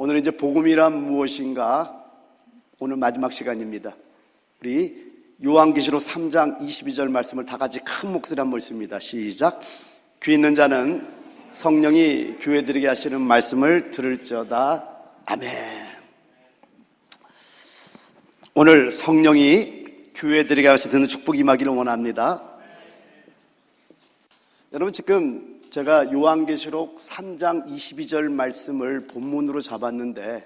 오늘은 이제 복음이란 무엇인가? 오늘 마지막 시간입니다. 우리 요한계시록 3장 22절 말씀을 다 같이 큰 목소리 한번 읽습니다. 시작. 귀 있는 자는 성령이 교회들에게 하시는 말씀을 들을지어다. 아멘. 오늘 성령이 교회들에게 하시는 축복이 임하기를 원합니다. 여러분, 지금 제가 요한계시록 3장 22절 말씀을 본문으로 잡았는데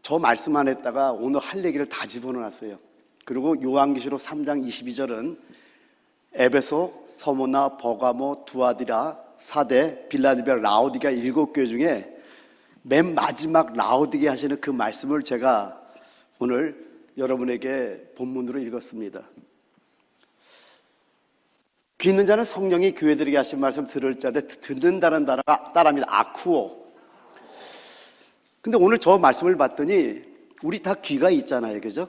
저 말씀 안 했다가 오늘 할 얘기를 다 집어넣었어요. 그리고 요한계시록 3장 22절은 에베소, 서모나, 버가모, 두아디라, 사대, 빌라델비아, 라오디게아 7교회 중에 맨 마지막 라오디게아 하시는 그 말씀을 제가 오늘 여러분에게 본문으로 읽었습니다. 귀 있는 자는 성령이 교회들에게 하신 말씀 들을 자들, 듣는다는 따라합니다. 아쿠오. 근데 오늘 저 말씀을 봤더니 우리 다 귀가 있잖아요, 그죠?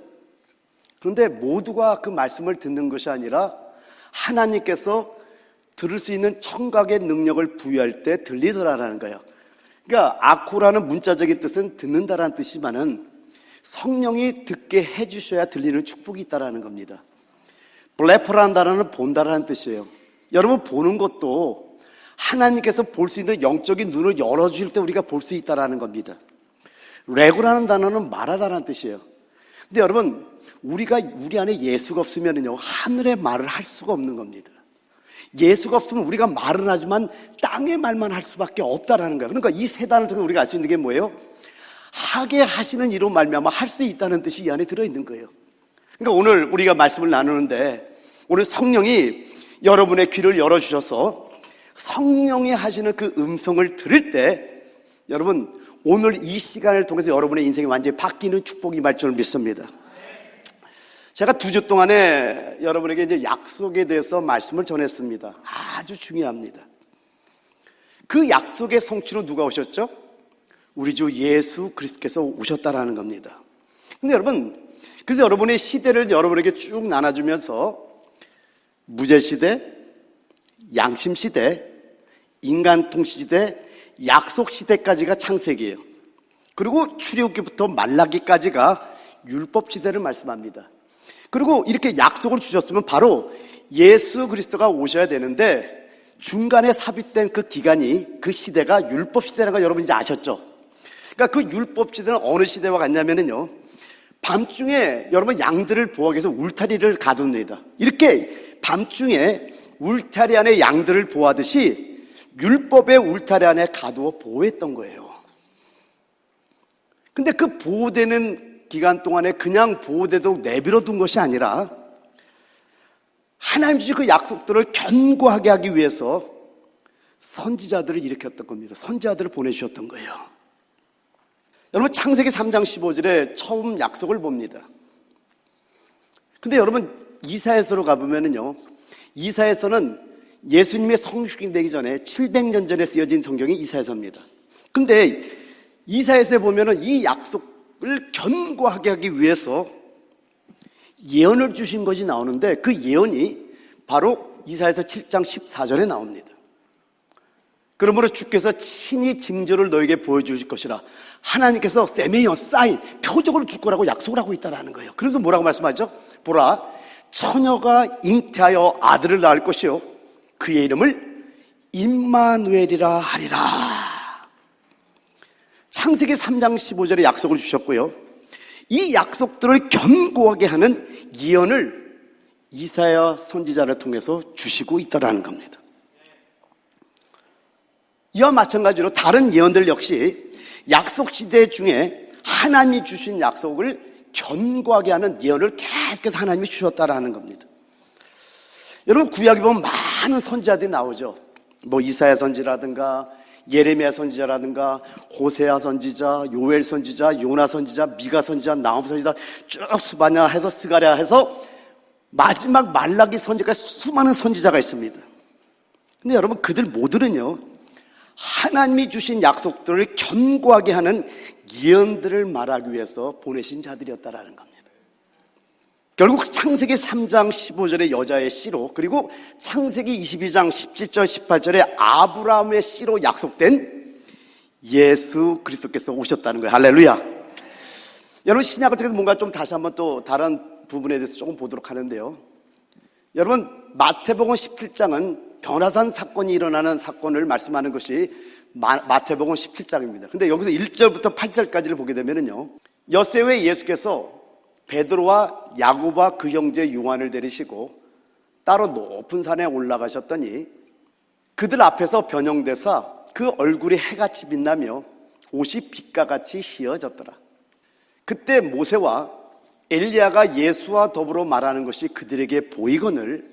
그런데 모두가 그 말씀을 듣는 것이 아니라 하나님께서 들을 수 있는 청각의 능력을 부여할 때 들리더라라는 거예요. 그러니까 아쿠라는 문자적인 뜻은 듣는다라는 뜻이지만은 성령이 듣게 해주셔야 들리는 축복이 있다라는 겁니다. 블레퍼라는 단어는 본다라는 뜻이에요. 여러분, 보는 것도 하나님께서 볼 수 있는 영적인 눈을 열어줄 때 우리가 볼 수 있다라는 겁니다. 레고라는 단어는 말하다라는 뜻이에요. 근데 여러분, 우리 안에 예수가 없으면요, 하늘의 말을 할 수가 없는 겁니다. 예수가 없으면 우리가 말은 하지만 땅의 말만 할 수밖에 없다라는 거예요. 그러니까 이 세 단어를 통해 우리가 알 수 있는 게 뭐예요? 하게 하시는 이로 말미암아 할 수 있다는 뜻이 이 안에 들어있는 거예요. 그러니까 오늘 우리가 말씀을 나누는데 오늘 성령이 여러분의 귀를 열어주셔서 성령이 하시는 그 음성을 들을 때 여러분, 오늘 이 시간을 통해서 여러분의 인생이 완전히 바뀌는 축복이 임할 줄 믿습니다. 제가 2주 동안에 여러분에게 이제 약속에 대해서 말씀을 전했습니다. 아주 중요합니다. 그 약속의 성취로 누가 오셨죠? 우리 주 예수 그리스도께서 오셨다라는 겁니다. 근데 여러분, 그래서 여러분의 시대를 여러분에게 쭉 나눠주면서 무제시대, 양심시대, 인간통치시대, 약속시대까지가 창세기예요. 그리고 출애굽기부터 말라기까지가 율법시대를 말씀합니다. 그리고 이렇게 약속을 주셨으면 바로 예수 그리스도가 오셔야 되는데 중간에 삽입된 그 기간이, 그 시대가 율법시대라는 걸 여러분 이제 아셨죠? 그러니까 그 율법시대는 어느 시대와 같냐면요, 밤중에 여러분 양들을 보호하기 위해서 울타리를 가둡니다. 이렇게 밤중에 울타리 안에 양들을 보호하듯이 율법의 울타리 안에 가두어 보호했던 거예요. 근데 그 보호되는 기간 동안에 그냥 보호되도록 내버려 둔 것이 아니라 하나님 주신 그 약속들을 견고하게 하기 위해서 선지자들을 일으켰던 겁니다. 선지자들을 보내주셨던 거예요. 여러분, 창세기 3장 15절에 처음 약속을 봅니다. 근데 여러분, 이사야서로 가보면은요, 이사야서는 예수님의 성육신 되기 전에 700년 전에 쓰여진 성경이 이사야서입니다. 근데 이사야서에 보면은 이 약속을 견고하게 하기 위해서 예언을 주신 것이 나오는데 그 예언이 바로 이사야서 7장 14절에 나옵니다. 그러므로 주께서 친히 징조를 너에게 보여주실 것이라. 하나님께서 세메이어, 사인, 표적을 줄 거라고 약속을 하고 있다는 거예요. 그래서 뭐라고 말씀하죠? 보라, 처녀가 잉태하여 아들을 낳을 것이요 그의 이름을 임마누엘이라 하리라. 창세기 3장 15절에 약속을 주셨고요, 이 약속들을 견고하게 하는 예언을 이사야 선지자를 통해서 주시고 있다는 겁니다. 이와 마찬가지로 다른 예언들 역시 약속 시대 중에 하나님이 주신 약속을 견고하게 하는 예언을 계속해서 하나님이 주셨다라는 겁니다. 여러분, 구약에 보면 많은 선지자들이 나오죠. 뭐 이사야 선지라든가 예레미야 선지자라든가 호세아 선지자, 요엘 선지자, 요나 선지자, 미가 선지자, 나훔 선지자, 쭉 스바냐 해서 스가랴 해서 마지막 말라기 선지자까지 수많은 선지자가 있습니다. 근데 여러분, 그들 모두는요, 하나님이 주신 약속들을 견고하게 하는 예언들을 말하기 위해서 보내신 자들이었다라는 겁니다. 결국 창세기 3장 15절의 여자의 씨로, 그리고 창세기 22장 17절 18절에 아브라함의 씨로 약속된 예수 그리스도께서 오셨다는 거예요. 할렐루야. 여러분, 신약을 통해서 뭔가 좀 다시 한번 또 다른 부분에 대해서 조금 보도록 하는데요. 여러분, 마태복음 17장은 변화산 사건이 일어나는 사건을 말씀하는 것이 마태복음 17장입니다. 근데 여기서 1절부터 8절까지를 보게 되면요, 엿새 후에 예수께서 베드로와 야고보와 그 형제 요한을 데리시고 따로 높은 산에 올라가셨더니 그들 앞에서 변형되사 그 얼굴이 해같이 빛나며 옷이 빛과 같이 희어졌더라. 그때 모세와 엘리야가 예수와 더불어 말하는 것이 그들에게 보이거늘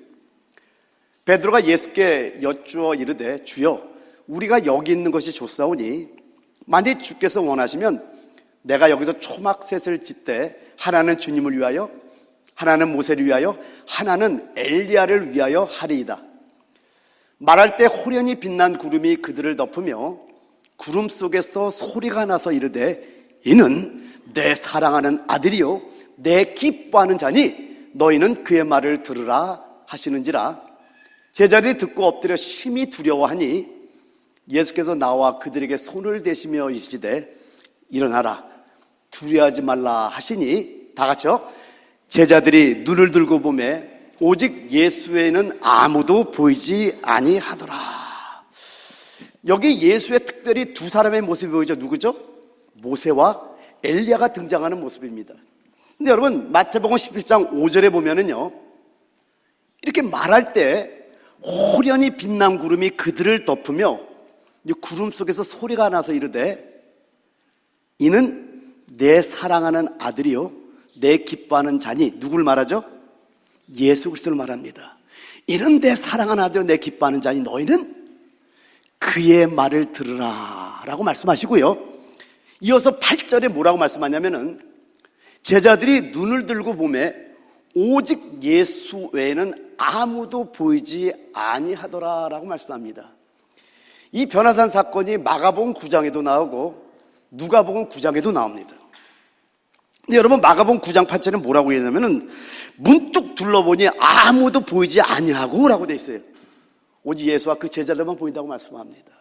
베드로가 예수께 여쭈어 이르되 주여 우리가 여기 있는 것이 좋사오니 만일 주께서 원하시면 내가 여기서 초막셋을 짓되 하나는 주님을 위하여 하나는 모세를 위하여 하나는 엘리야를 위하여 하리이다. 말할 때 호련히 빛난 구름이 그들을 덮으며 구름 속에서 소리가 나서 이르되 이는 내 사랑하는 아들이요 내 기뻐하는 자니 너희는 그의 말을 들으라 하시는지라. 제자들이 듣고 엎드려 심히 두려워하니 예수께서 나와 그들에게 손을 대시며 이르시되 일어나라 두려워하지 말라 하시니 다 같이요. 제자들이 눈을 들고 보매 오직 예수 외에는 아무도 보이지 아니하더라. 여기 예수의 특별히 두 사람의 모습이 보이죠. 누구죠? 모세와 엘리야가 등장하는 모습입니다. 근데 여러분, 마태복음 17장 5절에 보면은요, 이렇게 말할 때 호련히 빛난 구름이 그들을 덮으며 구름 속에서 소리가 나서 이르되 이는 내 사랑하는 아들이요 내 기뻐하는 자니. 누굴 말하죠? 예수 그리스도를 말합니다. 이는 내 사랑하는 아들이요 내 기뻐하는 자니 너희는 그의 말을 들으라 라고 말씀하시고요, 이어서 8절에 뭐라고 말씀하냐면은 제자들이 눈을 들고 보매 오직 예수 외에는 아무도 보이지 아니하더라 라고 말씀합니다. 이 변화산 사건이 마가복음 9장에도 나오고 누가복음 9장에도 나옵니다. 근데 여러분, 마가복음 9장 8절에 뭐라고 했냐면은 문득 둘러보니 아무도 보이지 아니하고 라고 돼 있어요. 오직 예수와 그 제자들만 보인다고 말씀합니다.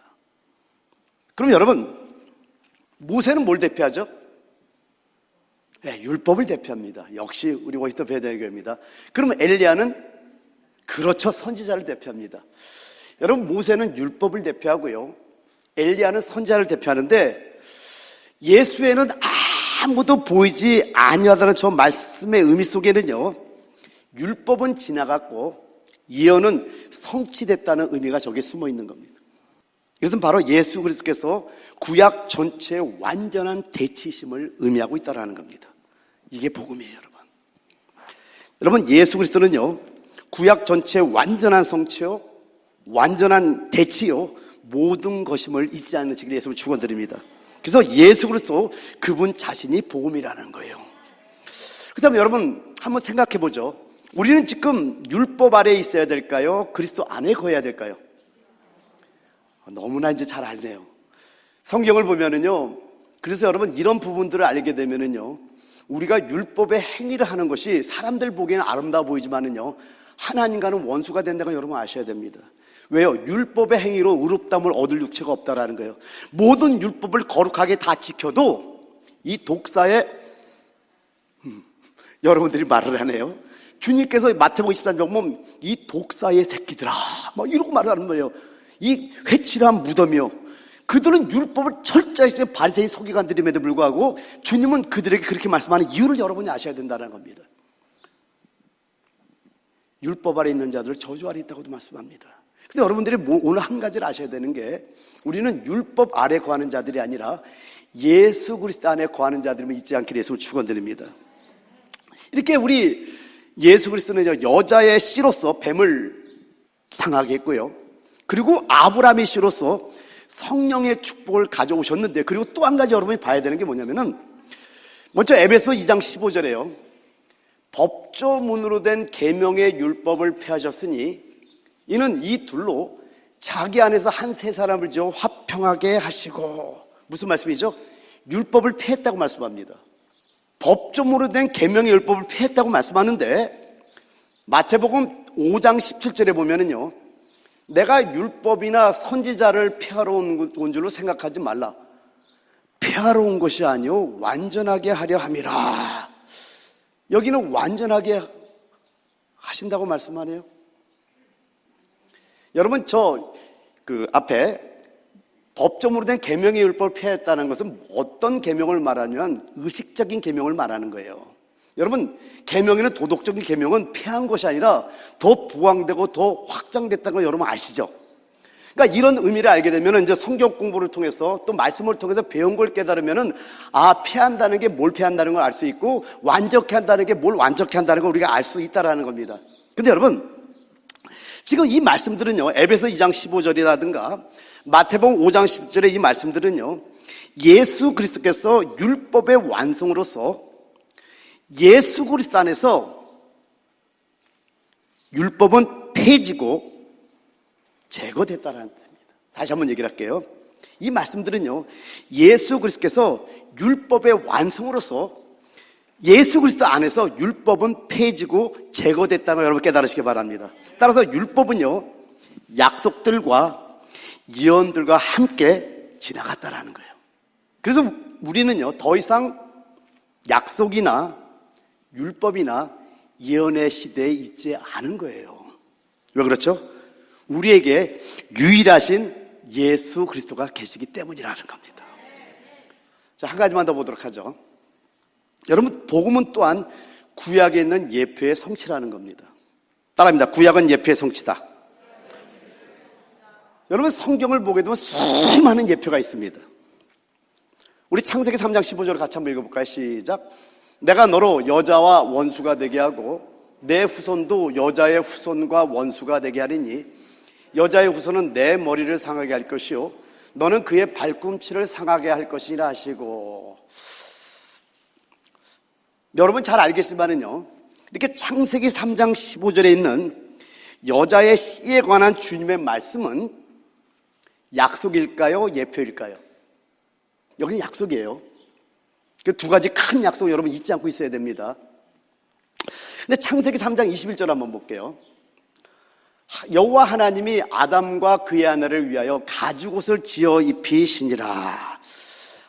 그럼 여러분, 모세는 뭘 대표하죠? 네, 율법을 대표합니다. 역시 우리 워시터 배대교회입니다. 그러면 엘리야는 그렇죠, 선지자를 대표합니다. 여러분, 모세는 율법을 대표하고요, 엘리야는 선지자를 대표하는데 예수에는 아무도 보이지 아니하다는 저 말씀의 의미 속에는요, 율법은 지나갔고 예언은 성취됐다는 의미가 저기에 숨어 있는 겁니다. 이것은 바로 예수 그리스도께서 구약 전체의 완전한 대치심을 의미하고 있다는 겁니다. 이게 복음이에요, 여러분. 여러분, 예수 그리스도는요, 구약 전체의 완전한 성취요, 완전한 대치요, 모든 것임을 잊지 않으시기를 예수를 축원드립니다. 그래서 예수 그리스도 그분 자신이 복음이라는 거예요. 그렇다면 여러분, 한번 생각해 보죠. 우리는 지금 율법 아래에 있어야 될까요? 그리스도 안에 거해야 될까요? 너무나 이제 잘 알네요. 성경을 보면은요, 그래서 여러분, 이런 부분들을 알게 되면은요, 우리가 율법의 행위를 하는 것이 사람들 보기에는 아름다워 보이지만은요, 하나님과는 원수가 된다는 걸 여러분 아셔야 됩니다. 왜요? 율법의 행위로 의롭다함을 얻을 육체가 없다라는 거예요. 모든 율법을 거룩하게 다 지켜도 이 독사의 여러분들이 말을 하네요. 주님께서 마태복음 23장 보면 이 독사의 새끼들아 막 이러고 말하는 거예요. 이 회칠한 무덤이요, 그들은 율법을 철저히 지킨 바리새인 서기관들임에도 불구하고 주님은 그들에게 그렇게 말씀하는 이유를 여러분이 아셔야 된다는 겁니다. 율법 아래 있는 자들을 저주 아래 있다고도 말씀합니다. 그래서 여러분들이 오늘 한 가지를 아셔야 되는 게, 우리는 율법 아래 거하는 자들이 아니라 예수 그리스도 안에 거하는 자들임을 잊지 않기를 예수를 축원드립니다. 이렇게 우리 예수 그리스도는 여자의 씨로서 뱀을 상하게 했고요, 그리고 아브라함의 씨로서 성령의 축복을 가져오셨는데, 그리고 또 한 가지 여러분이 봐야 되는 게 뭐냐면은, 먼저 에베소 2장 15절에요. 법조문으로 된 계명의 율법을 폐하셨으니 이는 이 둘로 자기 안에서 한 세 사람을 지어 화평하게 하시고. 무슨 말씀이죠? 율법을 폐했다고 말씀합니다. 법조문으로 된 계명의 율법을 폐했다고 말씀하는데, 마태복음 5장 17절에 보면은요, 내가 율법이나 선지자를 폐하러 온 줄로 생각하지 말라. 폐하러 온 것이 아니요 완전하게 하려 함이라. 여기는 완전하게 하신다고 말씀하네요. 여러분, 앞에 법조문으로 된 계명의 율법을 폐했다는 것은 어떤 계명을 말하냐면 의식적인 계명을 말하는 거예요. 여러분, 계명에는 도덕적인 계명은 폐한 것이 아니라 더 보강되고 더 확장됐다는 걸 여러분 아시죠? 그러니까 이런 의미를 알게 되면 이제 성경 공부를 통해서 또 말씀을 통해서 배운 걸 깨달으면은 폐한다는 게 뭘 폐한다는 걸 알 수 있고 완전케 한다는 게 뭘 완전케 한다는 걸 우리가 알 수 있다라는 겁니다. 근데 여러분, 지금 이 말씀들은요, 에베소 2장 15절이라든가 마태복음 5장 10절의 이 말씀들은요, 예수 그리스도께서 율법의 완성으로서 예수 그리스도 안에서 율법은 폐지고 제거됐다는 뜻입니다. 다시 한번 얘기를 할게요. 이 말씀들은요, 예수 그리스도께서 율법의 완성으로서 예수 그리스도 안에서 율법은 폐지고 제거됐다는 걸 여러분 깨달으시기 바랍니다. 따라서 율법은요, 약속들과 예언들과 함께 지나갔다라는 거예요. 그래서 우리는요, 더 이상 약속이나 율법이나 예언의 시대에 있지 않은 거예요. 왜 그렇죠? 우리에게 유일하신 예수 그리스도가 계시기 때문이라는 겁니다. 자, 한 가지만 더 보도록 하죠. 여러분, 복음은 또한 구약에 있는 예표의 성취라는 겁니다. 따라합니다. 구약은 예표의 성취다. 여러분, 성경을 보게 되면 수많은 예표가 있습니다. 우리 창세기 3장 15절을 같이 한번 읽어볼까요? 시작. 내가 너로 여자와 원수가 되게 하고 내 후손도 여자의 후손과 원수가 되게 하리니 여자의 후손은 내 머리를 상하게 할 것이요 너는 그의 발꿈치를 상하게 할 것이라 하시고. 여러분 잘 알겠지만은요, 이렇게 창세기 3장 15절에 있는 여자의 씨에 관한 주님의 말씀은 약속일까요? 예표일까요? 여기는 약속이에요. 그 두 가지 큰 약속 여러분 잊지 않고 있어야 됩니다. 근데 창세기 3장 21절 한번 볼게요. 여호와 하나님이 아담과 그의 아내를 위하여 가죽옷을 지어 입히시니라.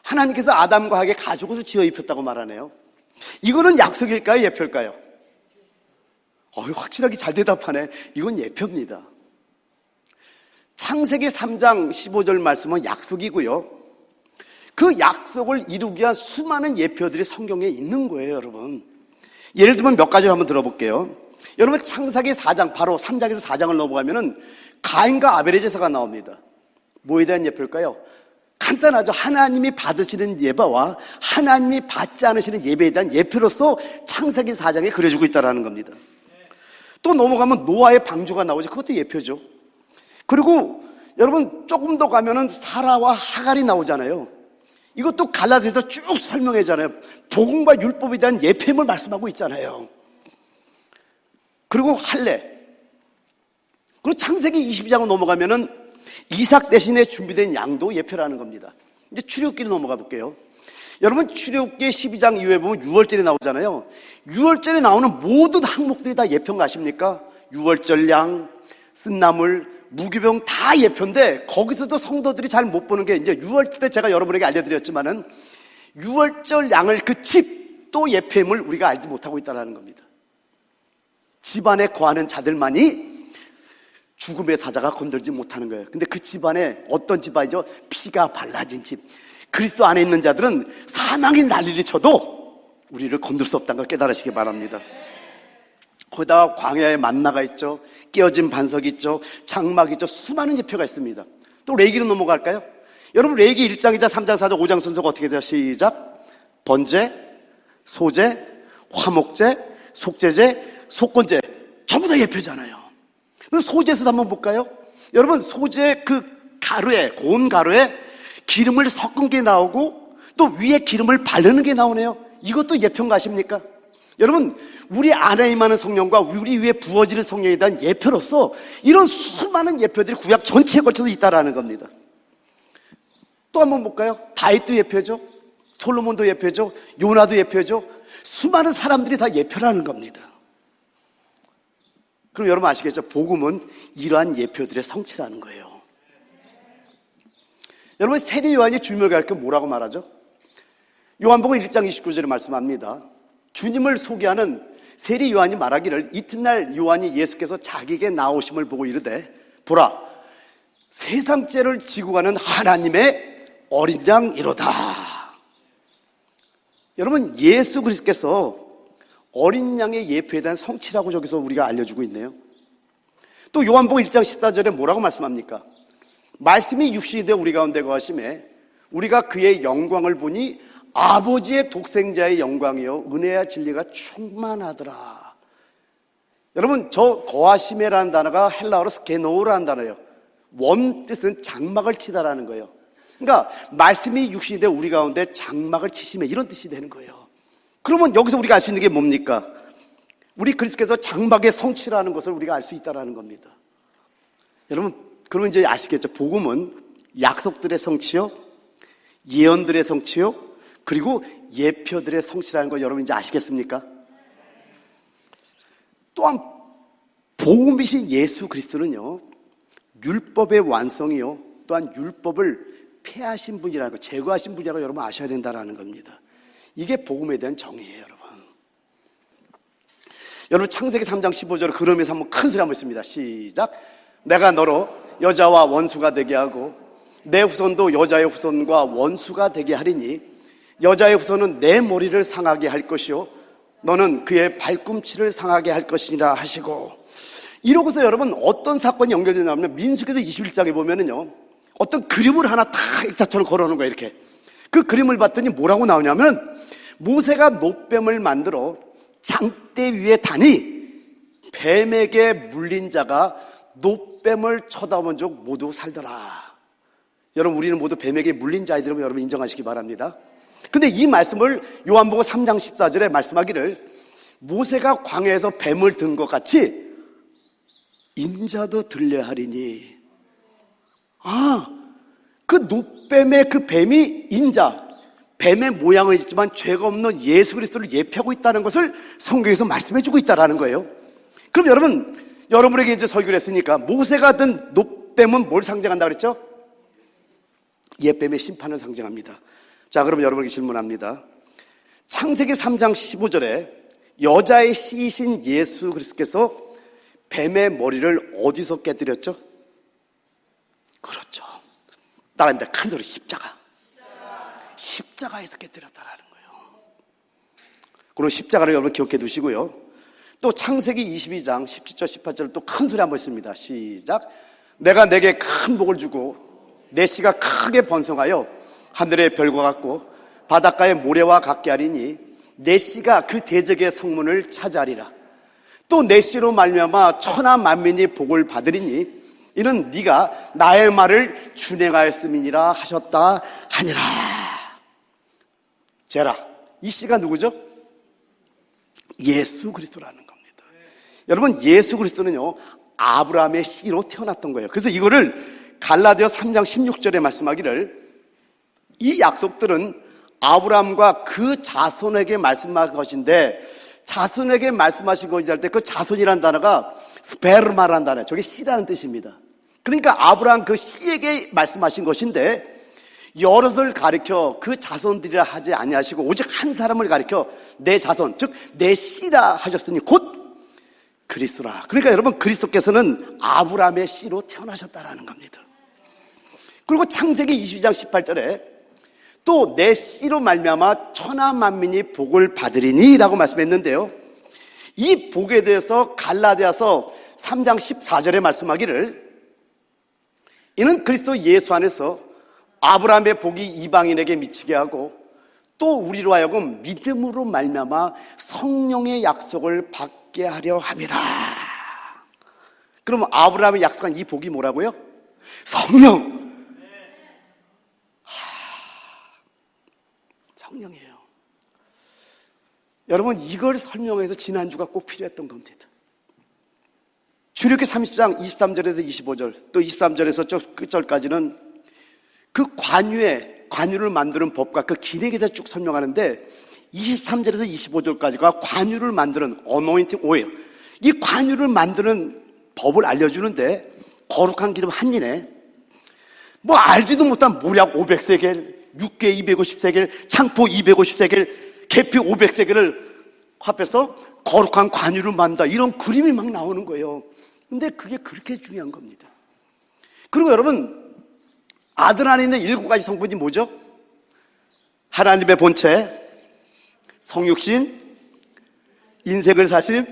하나님께서 아담과 하게 가죽옷을 지어 입혔다고 말하네요. 이거는 약속일까요? 예표일까요? 확실하게 잘 대답하네. 이건 예표입니다. 창세기 3장 15절 말씀은 약속이고요, 그 약속을 이루기 위한 수많은 예표들이 성경에 있는 거예요, 여러분. 예를 들면 몇 가지를 한번 들어볼게요. 여러분, 창세기 4장, 바로 3장에서 4장을 넘어가면은 가인과 아벨의 제사가 나옵니다. 뭐에 대한 예표일까요? 간단하죠. 하나님이 받으시는 예배와 하나님이 받지 않으시는 예배에 대한 예표로서 창세기 4장에 그려지고 있다는 겁니다. 또 넘어가면 노아의 방주가 나오죠. 그것도 예표죠. 그리고 여러분 조금 더 가면은 사라와 하갈이 나오잖아요. 이것도 갈라디아서 쭉 설명하잖아요. 복음과 율법에 대한 예표임을 말씀하고 있잖아요. 그리고 할례. 그리고 창세기 22장으로 넘어가면은 이삭 대신에 준비된 양도 예표라는 겁니다. 이제 출애굽기로 넘어가 볼게요. 여러분, 출애굽기 12장 이후에 보면 유월절이 나오잖아요. 유월절에 나오는 모든 항목들이 다 예표인 거 아십니까? 유월절 양, 쓴나물, 무교병 다 예표인데 거기서도 성도들이 잘 못 보는 게 이제 유월절 때 제가 여러분에게 알려드렸지만은 유월절 양을 그 집도 예표임을 우리가 알지 못하고 있다는 겁니다. 집안에 거하는 자들만이 죽음의 사자가 건들지 못하는 거예요. 근데 그 집안에 어떤 집안이죠? 피가 발라진 집. 그리스도 안에 있는 자들은 사망이 난리를 쳐도 우리를 건들 수 없다는 걸 깨달으시기 바랍니다. 거기다가 광야에 만나가 있죠. 깨어진 반석이 있죠. 장막이 있죠. 수많은 예표가 있습니다. 또 레위기로 넘어갈까요? 여러분, 레위기 1장이자 3장, 4장, 5장 순서가 어떻게 돼요? 시작. 번제, 소제, 화목제, 속제제, 속건제. 전부 다 예표잖아요. 그럼 소제에서 한번 볼까요? 여러분, 소제 그 가루에, 고운 가루에 기름을 섞은 게 나오고 또 위에 기름을 바르는 게 나오네요. 이것도 예표인 거 아십니까? 여러분, 우리 안에 임하는 성령과 우리 위에 부어지는 성령에 대한 예표로서 이런 수많은 예표들이 구약 전체에 걸쳐서 있다라는 겁니다. 또 한번 볼까요? 다윗도 예표죠. 솔로몬도 예표죠. 요나도 예표죠. 수많은 사람들이 다 예표라는 겁니다. 그럼 여러분 아시겠죠? 복음은 이러한 예표들의 성취라는 거예요. 여러분, 세례 요한이 주님을 가리켜 뭐라고 말하죠? 요한복음 1장 29절에 말씀합니다. 주님을 소개하는 세리 요한이 말하기를, 이튿날 요한이 예수께서 자기에게 나오심을 보고 이르되 보라, 세상 죄를 지고 가는 하나님의 어린 양이로다. 여러분, 예수 그리스도께서 어린 양의 예표에 대한 성취라고 저기서 우리가 알려주고 있네요. 또 요한복음 1장 14절에 뭐라고 말씀합니까? 말씀이 육신이 되어 우리 가운데 거하심에 우리가 그의 영광을 보니 아버지의 독생자의 영광이요 은혜와 진리가 충만하더라. 여러분, 저 거하심에라는 단어가 헬라어로 스케노우라는 단어예요. 원 뜻은 장막을 치다라는 거예요. 그러니까 말씀이 육신이 되어 우리 가운데 장막을 치시면 이런 뜻이 되는 거예요. 그러면 여기서 우리가 알 수 있는 게 뭡니까? 우리 그리스도께서 장막의 성취라는 것을 우리가 알 수 있다는 겁니다. 여러분, 그러면 이제 아시겠죠? 복음은 약속들의 성취요, 예언들의 성취요, 그리고 예표들의 성취라는 거 여러분 이제 아시겠습니까? 또한 복음이신 예수 그리스도는요, 율법의 완성이요, 또한 율법을 폐하신 분이라는 거, 제거하신 분이라고 여러분 아셔야 된다는 겁니다. 이게 복음에 대한 정의예요, 여러분. 여러분, 창세기 3장 15절에 그러면서 한번 큰 소리 한번 했습니다. 시작. 내가 너로 여자와 원수가 되게 하고 내 후손도 여자의 후손과 원수가 되게 하리니 여자의 후손은 내 머리를 상하게 할 것이요 너는 그의 발꿈치를 상하게 할 것이니라 하시고, 이러고서 여러분 어떤 사건이 연결되냐면 민수기서 21장에 보면은요, 어떤 그림을 하나 다 일자처럼 걸어놓은 거예요. 이렇게 그 그림을 봤더니 뭐라고 나오냐면, 모세가 놋뱀을 만들어 장대 위에 다니 뱀에게 물린 자가 놋뱀을 쳐다본 적 모두 살더라. 여러분, 우리는 모두 뱀에게 물린 자이라고 여러분 인정하시기 바랍니다. 근데 이 말씀을 요한복음 3장 14절에 말씀하기를, 모세가 광야에서 뱀을 든 것 같이 인자도 들려 하리니, 그 놋뱀의 그 뱀이 인자, 뱀의 모양은 있지만 죄가 없는 예수 그리스도를 예표하고 있다는 것을 성경에서 말씀해주고 있다는 거예요. 그럼 여러분에게 이제 설교를 했으니까, 모세가 든 놋뱀은 뭘 상징한다고 그랬죠? 옛뱀의 심판을 상징합니다. 자, 그럼 여러분에게 질문합니다. 창세기 3장 15절에 여자의 씨이신 예수 그리스도께서 뱀의 머리를 어디서 깨뜨렸죠? 그렇죠. 따라합니다. 큰 소리, 십자가에서 깨뜨렸다라는 거예요. 그럼 십자가를 여러분 기억해 두시고요. 또 창세기 22장 17절 18절 또 큰 소리 한번 있습니다. 시작. 내가 내게 큰 복을 주고 내 씨가 크게 번성하여 하늘의 별과 같고 바닷가의 모래와 같게 하리니 내 씨가 그 대적의 성문을 차지하리라. 또 내 씨로 말미암아 천하 만민이 복을 받으리니 이는 네가 나의 말을 준행하였음이니라 하셨다 하니라. 제라, 이 씨가 누구죠? 예수 그리스도라는 겁니다. 여러분, 예수 그리스도는요, 아브라함의 씨로 태어났던 거예요. 그래서 이거를 갈라디아 3장 16절에 말씀하기를, 이 약속들은 아브라함과 그 자손에게 말씀하신 것인데, 자손에게 말씀하신 것이 할 때 그 자손이라는 단어가 스페르마라는 단어예요. 저게 씨라는 뜻입니다. 그러니까 아브라함 그 씨에게 말씀하신 것인데, 여럿을 가리켜 그 자손들이라 하지 아니하시고 오직 한 사람을 가리켜 내 자손, 즉 내 씨라 하셨으니 곧 그리스도라. 그러니까 여러분, 그리스도께서는 아브라함의 씨로 태어나셨다라는 겁니다. 그리고 창세기 22장 18절에 또 내 씨로 말미암아 천하 만민이 복을 받으리니 라고 말씀했는데요, 이 복에 대해서 갈라디아서 3장 14절에 말씀하기를, 이는 그리스도 예수 안에서 아브라함의 복이 이방인에게 미치게 하고 또 우리로 하여금 믿음으로 말미암아 성령의 약속을 받게 하려 함이라. 그러면 아브라함이 약속한 이 복이 뭐라고요? 성령. 성령이에요. 여러분, 이걸 설명해서 지난주가 꼭 필요했던 겁니다. 출애굽기 30장 23절에서 25절 또 23절에서 끝절까지는 그 관유를 만드는 법과 그 기능에 대해서 쭉 설명하는데, 23절에서 25절까지가 관유를 만드는 어노인팅 오일, 이 관유를 만드는 법을 알려주는데, 거룩한 기름 한 인에 뭐 알지도 못한 모략 500세겔, 육개 250세겔, 창포 250세겔, 계피 500세겔을 합해서 거룩한 관유를 만다. 이런 그림이 막 나오는 거예요. 근데 그게 그렇게 중요한 겁니다. 그리고 여러분, 아들 안에 있는 7가지 성분이 뭐죠? 하나님의 본체, 성육신, 인생을 사심,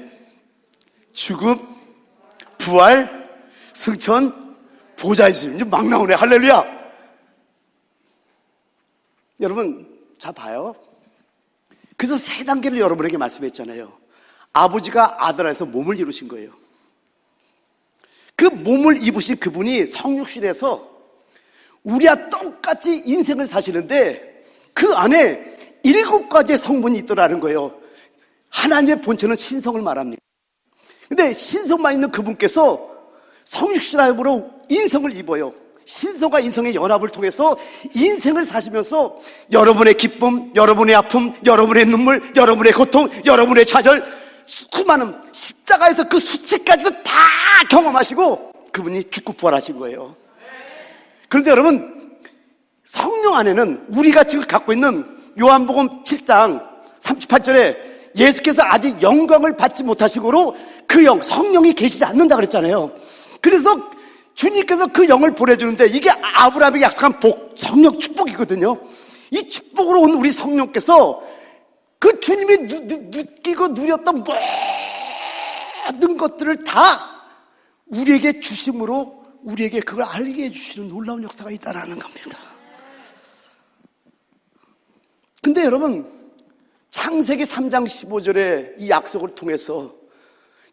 죽음, 부활, 승천, 보좌이심. 이제 막 나오네. 할렐루야. 여러분, 자 봐요. 그래서 3단계를 여러분에게 말씀했잖아요. 아버지가 아들 안에서 몸을 이루신 거예요. 그 몸을 입으신 그분이 성육신에서 우리와 똑같이 인생을 사시는데 그 안에 7가지의 성분이 있더라는 거예요. 하나님의 본체는 신성을 말합니다. 근데 신성만 있는 그분께서 성육신함으로 인성을 입어요. 신성과 인성의 연합을 통해서 인생을 사시면서 여러분의 기쁨, 여러분의 아픔, 여러분의 눈물, 여러분의 고통, 여러분의 좌절, 수많은 십자가에서 그 수치까지도 다 경험하시고 그분이 죽고 부활하신 거예요. 그런데 여러분, 성령 안에는 우리가 지금 갖고 있는 요한복음 7장 38절에 예수께서 아직 영광을 받지 못하시고로 그 영, 성령이 계시지 않는다 그랬잖아요. 그래서 주님께서 그 영을 보내주는데 이게 아브라함에게 약속한 복, 성령 축복이거든요. 이 축복으로 온 우리 성령께서 그 주님이 느끼고 누렸던 모든 것들을 다 우리에게 주심으로 우리에게 그걸 알게 해주시는 놀라운 역사가 있다라는 겁니다. 근데 여러분, 창세기 3장 15절의 이 약속을 통해서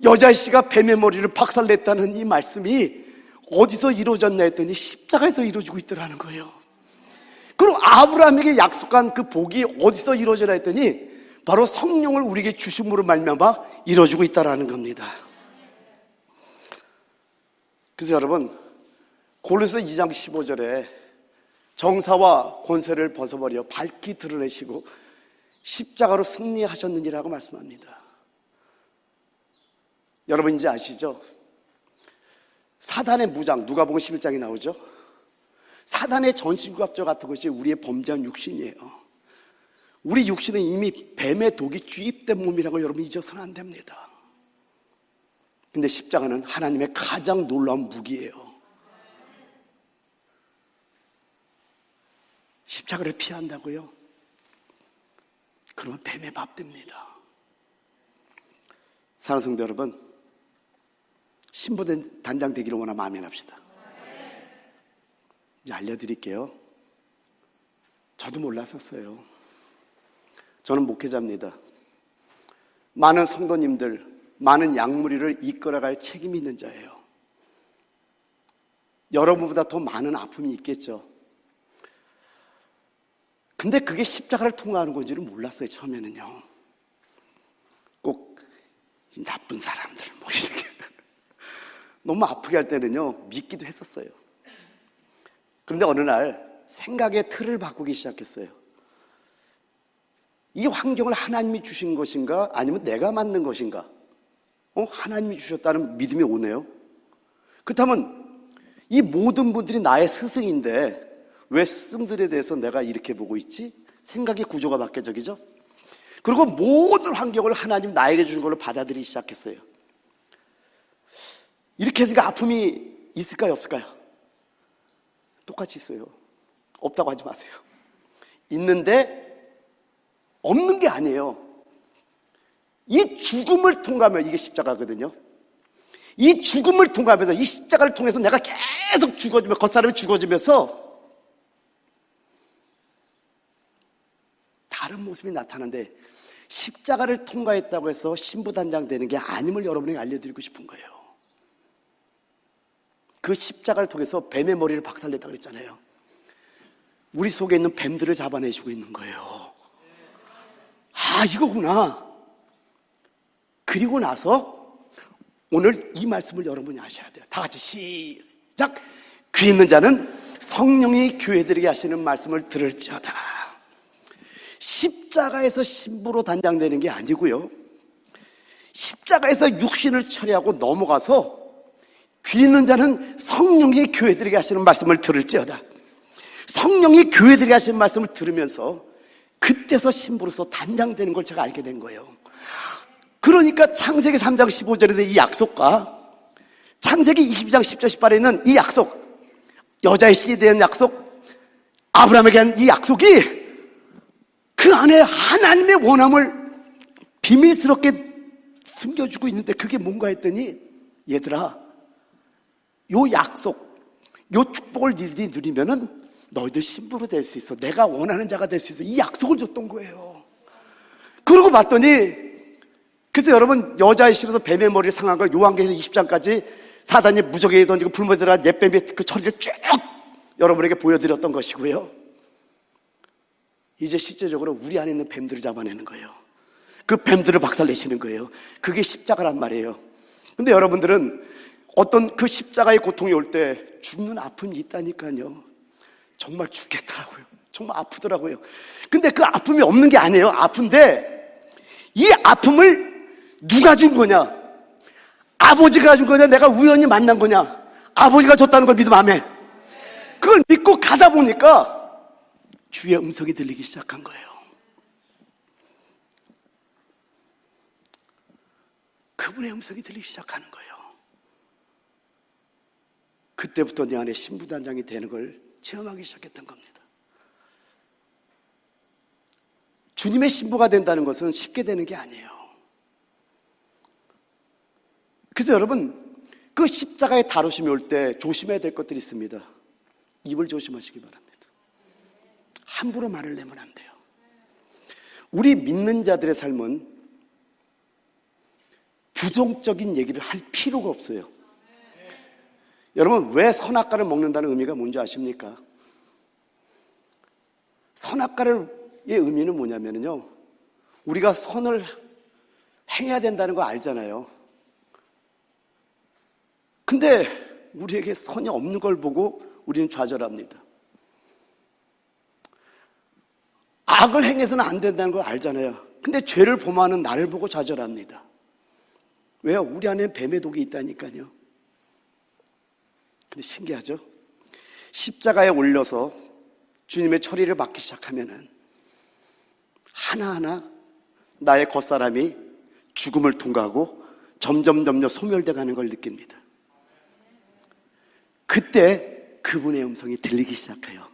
여자씨가 뱀의 머리를 박살냈다는 이 말씀이 어디서 이루어졌나 했더니 십자가에서 이루어지고 있더라는 거예요. 그리고 아브라함에게 약속한 그 복이 어디서 이루어지나 했더니 바로 성령을 우리에게 주심으로 말미암아 이루어지고 있다라는 겁니다. 그래서 여러분, 골로새 2장 15절에 정사와 권세를 벗어버려 밝히 드러내시고 십자가로 승리하셨느니라고 말씀합니다. 여러분 이제 아시죠? 사단의 무장, 누가복음 11장에 나오죠? 사단의 전신갑주 같은 것이 우리의 범죄한 육신이에요. 우리 육신은 이미 뱀의 독이 주입된 몸이라고 여러분 잊어서는 안 됩니다. 근데 십자가는 하나님의 가장 놀라운 무기예요. 십자가를 피한다고요? 그러면 뱀의 밥 됩니다. 사랑하는 성도 여러분, 신부된 단장 되기를 원하면 아멘 합시다. 이제 알려드릴게요. 저도 몰랐었어요. 저는 목회자입니다. 많은 성도님들, 많은 양무리를 이끌어갈 책임이 있는 자예요. 여러분보다 더 많은 아픔이 있겠죠. 근데 그게 십자가를 통과하는 건지는 몰랐어요, 처음에는요. 꼭 나쁜 사람들, 뭐 이렇게. 너무 아프게 할 때는요, 믿기도 했었어요. 그런데 어느 날 생각의 틀을 바꾸기 시작했어요. 이 환경을 하나님이 주신 것인가 아니면 내가 만든 것인가? 하나님이 주셨다는 믿음이 오네요. 그렇다면 이 모든 분들이 나의 스승인데 왜 스승들에 대해서 내가 이렇게 보고 있지? 생각의 구조가 바뀌어지죠. 그리고 모든 환경을 하나님 나에게 주신 걸로 받아들이기 시작했어요. 이렇게 해서 아픔이 있을까요, 없을까요? 똑같이 있어요. 없다고 하지 마세요. 있는데 없는 게 아니에요. 이 죽음을 통과하면 이게 십자가거든요. 이 죽음을 통과하면서 이 십자가를 통해서 내가 계속 죽어지며 겉사람이 죽어지면서 다른 모습이 나타나는데 십자가를 통과했다고 해서 신부단장 되는 게 아님을 여러분에게 알려드리고 싶은 거예요. 그 십자가를 통해서 뱀의 머리를 박살냈다고 그랬잖아요. 우리 속에 있는 뱀들을 잡아내시고 있는 거예요. 아, 이거구나. 그리고 나서 오늘 이 말씀을 여러분이 아셔야 돼요. 다 같이 시작. 귀 있는 자는 성령이 교회들에게 하시는 말씀을 들을지어다. 십자가에서 신부로 단장되는 게 아니고요, 십자가에서 육신을 처리하고 넘어가서 귀 있는 자는 성령이 교회들에게 하시는 말씀을 들을지어다. 성령이 교회들이 하신 말씀을 들으면서 그때서 신부로서 단장되는 걸 제가 알게 된 거예요. 그러니까 창세기 3장 15절에 있는 이 약속과 창세기 22장 10절 18절에 있는 이 약속, 여자의 씨에 대한 약속, 아브라함에게 한 이 약속이 그 안에 하나님의 원함을 비밀스럽게 숨겨주고 있는데 그게 뭔가 했더니, 얘들아, 요 약속, 요 축복을 니들이 누리면은 너희들 신부로 될 수 있어. 내가 원하는 자가 될 수 있어. 이 약속을 줬던 거예요. 그러고 봤더니, 그래서 여러분, 여자의 씨로서 뱀의 머리를 상한 걸 요한계시록 20장까지 사단이 무적에 던지고 불모들아 옛뱀의 그 처리를 쭉 여러분에게 보여드렸던 것이고요. 이제 실제적으로 우리 안에 있는 뱀들을 잡아내는 거예요. 그 뱀들을 박살내시는 거예요. 그게 십자가란 말이에요. 근데 여러분들은 어떤 그 십자가의 고통이 올 때 죽는 아픔이 있다니까요. 정말 죽겠더라고요. 정말 아프더라고요. 근데 그 아픔이 없는 게 아니에요. 아픈데 이 아픔을 누가 준 거냐? 아버지가 준 거냐? 내가 우연히 만난 거냐? 아버지가 줬다는 걸 믿으면 아멘. 그걸 믿고 가다 보니까 주의 음성이 들리기 시작한 거예요. 그분의 음성이 들리기 시작하는 거예요. 그때부터 내 안에 신부단장이 되는 걸 체험하기 시작했던 겁니다. 주님의 신부가 된다는 것은 쉽게 되는 게 아니에요. 그래서 여러분, 그 십자가의 다루심이 올 때 조심해야 될 것들이 있습니다. 입을 조심하시기 바랍니다. 함부로 말을 내면 안 돼요. 우리 믿는 자들의 삶은 부정적인 얘기를 할 필요가 없어요. 여러분, 왜 선악과를 먹는다는 의미가 뭔지 아십니까? 선악과의 의미는 뭐냐면요, 우리가 선을 행해야 된다는 거 알잖아요. 근데 우리에게 선이 없는 걸 보고 우리는 좌절합니다. 악을 행해서는 안 된다는 걸 알잖아요. 근데 죄를 범하는 나를 보고 좌절합니다. 왜요? 우리 안에 뱀의 독이 있다니까요. 근데 신기하죠? 십자가에 올려서 주님의 처리를 받기 시작하면은 하나하나 나의 겉사람이 죽음을 통과하고 점점 소멸돼 가는 걸 느낍니다. 그때 그분의 음성이 들리기 시작해요.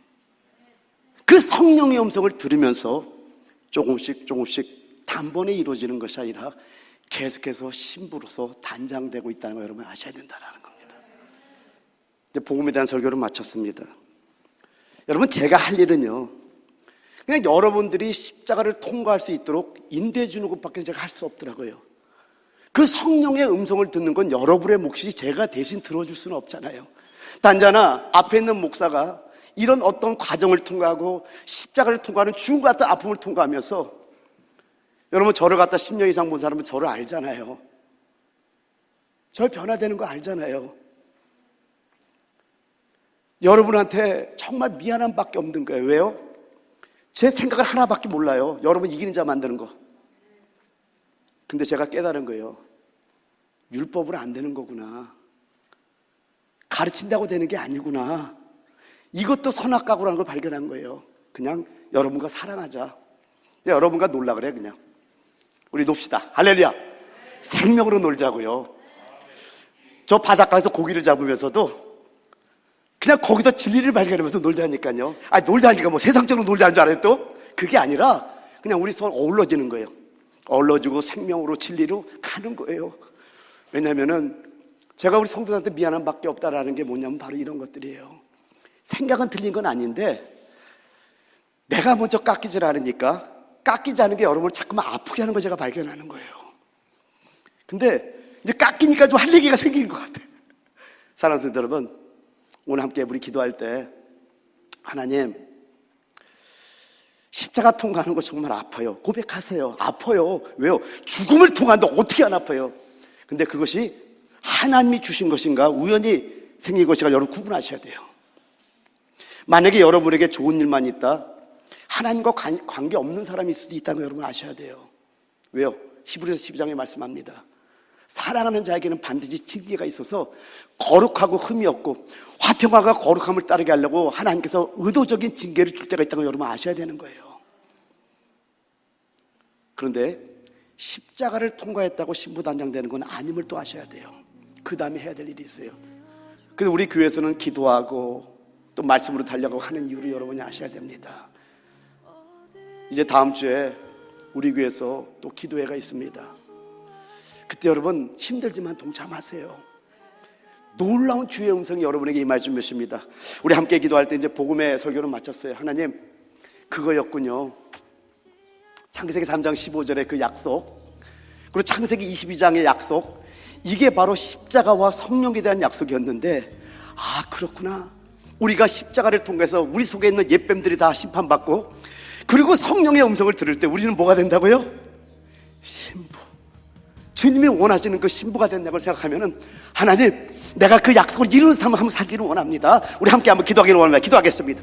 그 성령의 음성을 들으면서 조금씩 단번에 이루어지는 것이 아니라 계속해서 신부로서 단장되고 있다는 걸 여러분 아셔야 된다는 겁니다. 이제 복음에 대한 설교를 마쳤습니다. 여러분, 제가 할 일은요, 그냥 여러분들이 십자가를 통과할 수 있도록 인도해 주는 것밖에 제가 할 수 없더라고요. 그 성령의 음성을 듣는 건 여러분의 몫이 제가 대신 들어줄 수는 없잖아요. 단자나 앞에 있는 목사가 이런 어떤 과정을 통과하고 십자가를 통과하는 죽음과 같은 아픔을 통과하면서, 여러분, 저를 갖다 10년 이상 본 사람은 저를 알잖아요. 저 변화되는 거 알잖아요. 여러분한테 정말 미안함 밖에 없는 거예요. 왜요? 제 생각을 하나밖에 몰라요. 여러분 이기는 자 만드는 거. 근데 제가 깨달은 거예요. 율법으로 안 되는 거구나. 가르친다고 되는 게 아니구나. 이것도 선악과구라는 걸 발견한 거예요. 그냥 여러분과 사랑하자. 여러분과 놀라 그래. 그냥 우리 놉시다. 할렐루야. 생명으로 놀자고요. 저 바닷가에서 고기를 잡으면서도 그냥 거기서 진리를 발견하면서 놀자니까요. 놀자니까 뭐 세상적으로 놀자는 줄 알아요 또? 그게 아니라 그냥 우리 서로 어우러지는 거예요. 어우러지고 생명으로 진리로 가는 거예요. 왜냐면은 제가 우리 성도들한테 미안함 밖에 없다라는 게 뭐냐면 바로 이런 것들이에요. 생각은 틀린 건 아닌데 내가 먼저 깎이질 않으니까 깎이지 않은 게 여러분을 자꾸만 아프게 하는 걸 제가 발견하는 거예요. 근데 이제 깎이니까 좀 할 얘기가 생기는 것 같아요. 사랑하는 성도 여러분, 오늘 함께 우리 기도할 때 하나님, 십자가 통과하는 거 정말 아파요. 고백하세요. 아파요. 왜요? 죽음을 통과하는데 어떻게 안 아파요? 근데 그것이 하나님이 주신 것인가 우연히 생긴 것인가 여러분 구분하셔야 돼요. 만약에 여러분에게 좋은 일만 있다, 하나님과 관계없는 사람일 수도 있다는 거 여러분 아셔야 돼요. 왜요? 히브리서 12장에 말씀합니다. 사랑하는 자에게는 반드시 징계가 있어서 거룩하고 흠이 없고 화평함과 거룩함을 따르게 하려고 하나님께서 의도적인 징계를 줄 때가 있다는 걸 여러분 아셔야 되는 거예요. 그런데 십자가를 통과했다고 신부단장되는 건 아님을 또 아셔야 돼요. 그 다음에 해야 될 일이 있어요. 그래서 우리 교회에서는 기도하고 또 말씀으로 달려가고 하는 이유를 여러분이 아셔야 됩니다. 이제 다음 주에 우리 교회에서 또 기도회가 있습니다. 그때 여러분 힘들지만 동참하세요. 놀라운 주의 음성이 여러분에게 임할 줄 믿습니다. 우리 함께 기도할 때 이제 복음의 설교를 마쳤어요. 하나님, 그거였군요. 창세기 3장 15절의 그 약속, 그리고 창세기 22장의 약속, 이게 바로 십자가와 성령에 대한 약속이었는데, 아, 그렇구나. 우리가 십자가를 통해서 우리 속에 있는 옛뱀들이 다 심판받고, 그리고 성령의 음성을 들을 때 우리는 뭐가 된다고요? 신부. 주님이 원하시는 그 신부가 된다고 생각하면은, 하나님, 내가 그 약속을 이루는 삶을 한번 살기를 원합니다. 우리 함께 한번 기도하기를 원합니다. 기도하겠습니다.